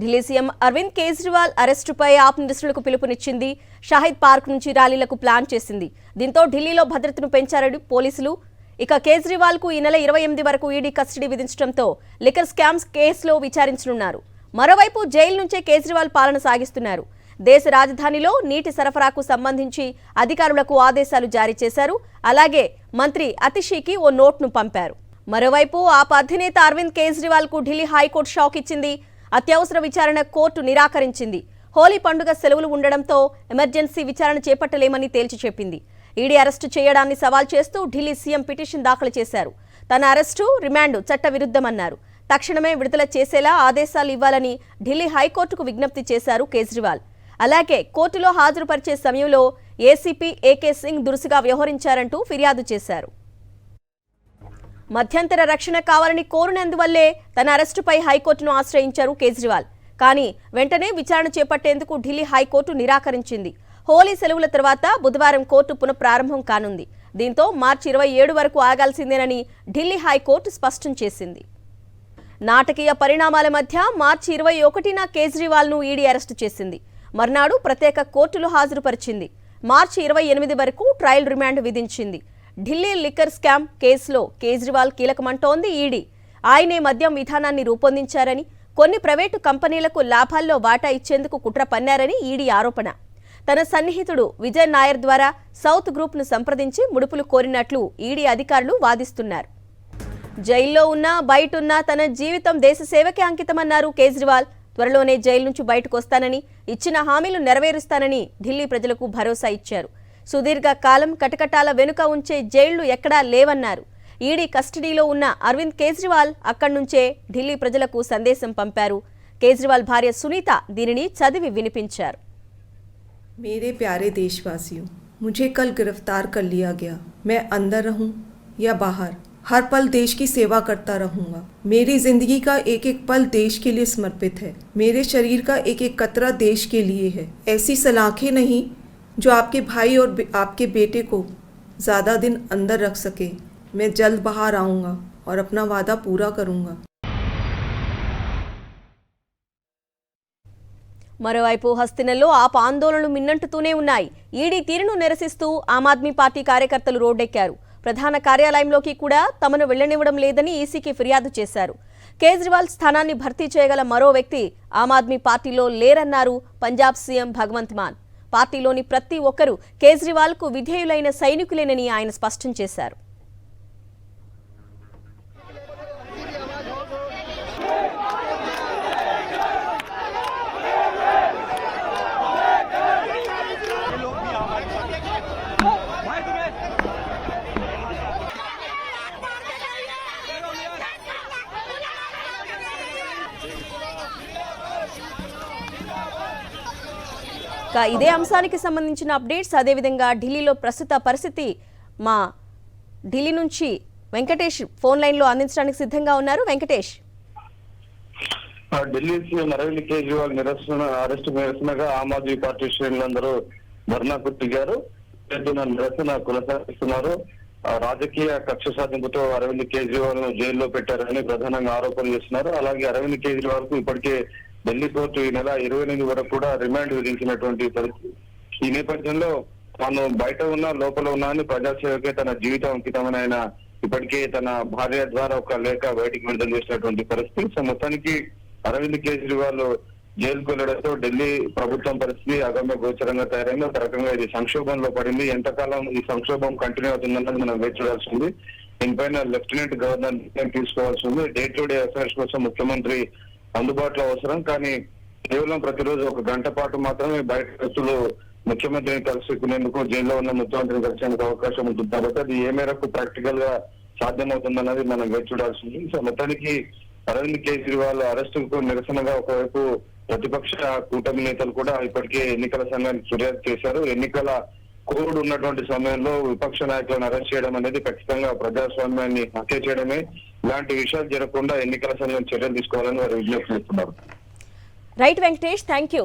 Delhi CM Arvind Kejriwal అరెస్టుపై ఆప్ నిరసనలకు పిలుపునిచ్చింది. Shahid park నుంచి ర్యాలీలకు plan చేసింది. దీంతో ఢిల్లీలో భద్రతను పెంచారు పోలీసులు. ఇక కేజ్రీవాల్ కు ఈ నెల 28 వరకు ఈడీ కస్టడీ విధించడంతో లిక్కర్ స్కామ్స్ కేసులో విచారించనున్నారు. మరోవైపు జైలు నుంచే కేజ్రీవాల్ పాలన సాగిస్తున్నారు. దేశ రాజధానిలో నీటి సరఫరాకు సంబంధించి అధికారులకు ఆదేశాలు జారీ చేశారు. అలాగే మంత్రి అతిషికి ఓ నోట్ను పంపారు. మరోవైపు ఆప్ అధినేత అరవింద్ కేజ్రీవాల్ కు ఢిల్లీ హైకోర్టు షాక్ ఇచ్చింది. అత్యవసర విచారణ కోర్టు నిరాకరించింది. హోలీ పండుగ సెలవులు ఉండడంతో ఎమర్జెన్సీ విచారణ చేపట్టలేమని తేల్చి చెప్పింది. ఈడీ అరెస్టు చేయడాన్ని సవాల్ చేస్తూ ఢిల్లీ సీఎం పిటిషన్ దాఖలు చేశారు. తన అరెస్టు, రిమాండ్ చట్టవిరుద్ధమన్నారు. తక్షణమే విడుదల చేసేలా ఆదేశాలు ఇవ్వాలని ఢిల్లీ హైకోర్టుకు విజ్ఞప్తి చేశారు కేజ్రీవాల్. అలాగే కోర్టులో హాజరుపరిచే సమయంలో ఏసీపీ ఏకే సింగ్ దురుసుగా వ్యవహరించారంటూ ఫిర్యాదు చేశారు. మధ్యంతర రక్షణ కావాలని కోరినందువల్లే తన అరెస్టుపై హైకోర్టును ఆశ్రయించారు కేజ్రీవాల్. కానీ వెంటనే విచారణ చేపట్టేందుకు ఢిల్లీ హైకోర్టు నిరాకరించింది. హోలీ సెలవుల తర్వాత బుధవారం కోర్టు పునఃప్రారంభం కానుంది. దీంతో మార్చి 27 వరకు ఆగాల్సిందేనని ఢిల్లీ హైకోర్టు స్పష్టం చేసింది. నాటకీయ పరిణామాల మధ్య మార్చి 21న కేజ్రీవాల్ను ఈడీ అరెస్టు చేసింది. మర్నాడు ప్రత్యేక కోర్టులో హాజరుపరిచింది. మార్చి 28 వరకు ట్రయల్ రిమాండ్ విధించింది. ఢిల్లీ లిక్కర్ స్కామ్ కేసులో కేజ్రీవాల్ కీలకమంటోంది ఈడీ. ఆయనే మద్యం విధానాన్ని రూపొందించారని, కొన్ని ప్రైవేటు కంపెనీలకు లాభాల్లో వాటా ఇచ్చేందుకు కుట్ర పన్నారని ఈడీ ఆరోపణ. తన సన్నిహితుడు విజయ్ నాయర్ ద్వారా సౌత్ గ్రూప్ను సంప్రదించి ముడుపులు కోరినట్లు ఈడీ అధికారులు వాదిస్తున్నారు. జైల్లో ఉన్నా బయటున్నా తన జీవితం దేశ సేవకే అంకితమన్నారు కేజ్రీవాల్. త్వరలోనే జైలు నుంచి బయటకు వస్తానని, ఇచ్చిన హామీలు నెరవేరుస్తానని ఢిల్లీ ప్రజలకు భరోసా ఇచ్చారు. సుదీర్ఘ కాలం కటకటాల వెనుక ఉంచే జైళ్లు ఎక్కడా లేవన్నారు. ఈడీ కస్టడీలో ఉన్న అరవింద్ కేజ్రీవాల్ అక్కడి నుంచే ఢిల్లీ ప్రజలకు సందేశం పంపారు. కేజ్రీవాల్ భార్య సునీత దీనిని చదివి వినిపించారు. मेरे प्यारे देशवासियों, मुझे कल गिरफ्तार कर लिया गया। मैं अंदर रहूं या बाहर, हर पल देश की सेवा करता रहूंगा। मेरी जिंदगी का एक एक पल देश के लिए समर्पित है। मेरे शरीर का एक एक कतरा देश के लिए है। ऐसी सलाखें नहीं जो आपके भाई और आपके बेटे को ज़्यादा दिन अंदर रख सके। मैं जल्द बाहर आऊँगा और अपना वादा पूरा करूँगा। మరోవైపు హస్తినలో ఆప్ ఆందోళనలు మిన్నంటుతూనే ఉన్నాయి. ఈడీ తీరును నిరసిస్తూ ఆమ్ ఆద్మీ పార్టీ కార్యకర్తలు రోడ్డెక్కారు. ప్రధాన కార్యాలయంలోకి కూడా తమను వెళ్లనివ్వడం లేదని ఈసీకి ఫిర్యాదు చేశారు. కేజ్రీవాల్ స్థానాన్ని భర్తీ చేయగల మరో వ్యక్తి ఆమ్ ఆద్మీ పార్టీలో లేరన్నారు పంజాబ్ సీఎం భగవంత్ మాన్. పార్టీలోని ప్రతి ఒక్కరూ కేజ్రీవాల్ కు విధేయులైన సైనికులేనని ఆయన స్పష్టం చేశారు. ఇదే అంశానికి సంబంధించిన అప్డేట్స్, అదేవిధంగా ఢిల్లీలో ప్రస్తుత పరిస్థితి మా ఢిల్లీ నుంచి వెంకటేష్ ఫోన్ లైన్ లో అందించడానికి సిద్ధంగా ఉన్నారు. వెంకటేష్, ఢిల్లీ సీఎం అరవింద్ కేజ్రీవాల్ అరెస్టు నిరసనగా ఆమ్ ఆద్మీ పార్టీ శ్రేణులందరూ ధర్నాకు దిగారు. నిరసన కొనసాగిస్తున్నారు. రాజకీయ కక్ష సాధింపుతో అరవింద్ కేజ్రీవాల్ ను జైల్లో పెట్టారని ప్రధానంగా ఆరోపణలు చేస్తున్నారు. అలాగే అరవింద్ కేజ్రీవాల్ కు ఇప్పటికే ఢిల్లీ కోర్టు ఈ నెల 28 వరకు కూడా రిమాండ్ విధించినటువంటి పరిస్థితి. ఈ నేపథ్యంలో తాను బయట ఉన్నా లోపల ఉన్నా అని ప్రజాసేవకే తన జీవితం అంకితమని ఆయన ఇప్పటికే తన భార్య ద్వారా ఒక లేఖ బయటికి విడుదల చేసినటువంటి పరిస్థితి. సో మొత్తానికి అరవింద్ కేజ్రీవాల్ జైలుకు వెళ్లడంతో ఢిల్లీ ప్రభుత్వం పరిస్థితి అగమ్య గోచరంగా తయారైంది. ఒక రకంగా ఇది సంక్షోభంలో పడింది. ఎంతకాలం ఈ సంక్షోభం కంటిన్యూ అవుతుందన్నది మనం వేచి చూడాల్సి ఉంది. దీనిపైన లెఫ్టినెంట్ గవర్నర్ నిర్ణయం తీసుకోవాల్సి ఉంది. డే టు డే అఫైర్స్ కోసం ముఖ్యమంత్రి అందుబాటులో అవసరం, కానీ కేవలం ప్రతిరోజు ఒక గంట పాటు మాత్రమే బయట వ్యక్తులు ముఖ్యమంత్రిని కలుసుకునేందుకు జైల్లో ఉన్న ముఖ్యమంత్రిని కలిసేందుకు అవకాశం ఉంటుంది. కాబట్టి అది ఏ మేరకు ప్రాక్టికల్ గా సాధ్యమవుతుందన్నది మనం వేచి చూడాల్సింది. సో మొత్తానికి అరవింద్ కేజ్రీవాల్ అరెస్టుకు నిరసనగా ఒకవైపు ప్రతిపక్ష కూటమి నేతలు కూడా ఇప్పటికే ఎన్నికల సంఘానికి ఫిర్యాదు చేశారు. ఎన్నికల కోడ్ ఉన్నటువంటి సమయంలో విపక్ష నాయకులను అరెస్ట్ చేయడం అనేది ఖచ్చితంగా ప్రజాస్వామ్యాన్ని హత్య చేయడమే. ఇలాంటి విషయాలు జరగకుండా ఎన్నికల సంఘం చర్యలు తీసుకోవాలని వారు విజ్ఞప్తి చేస్తున్నారు. Right Venkatesh, thank you.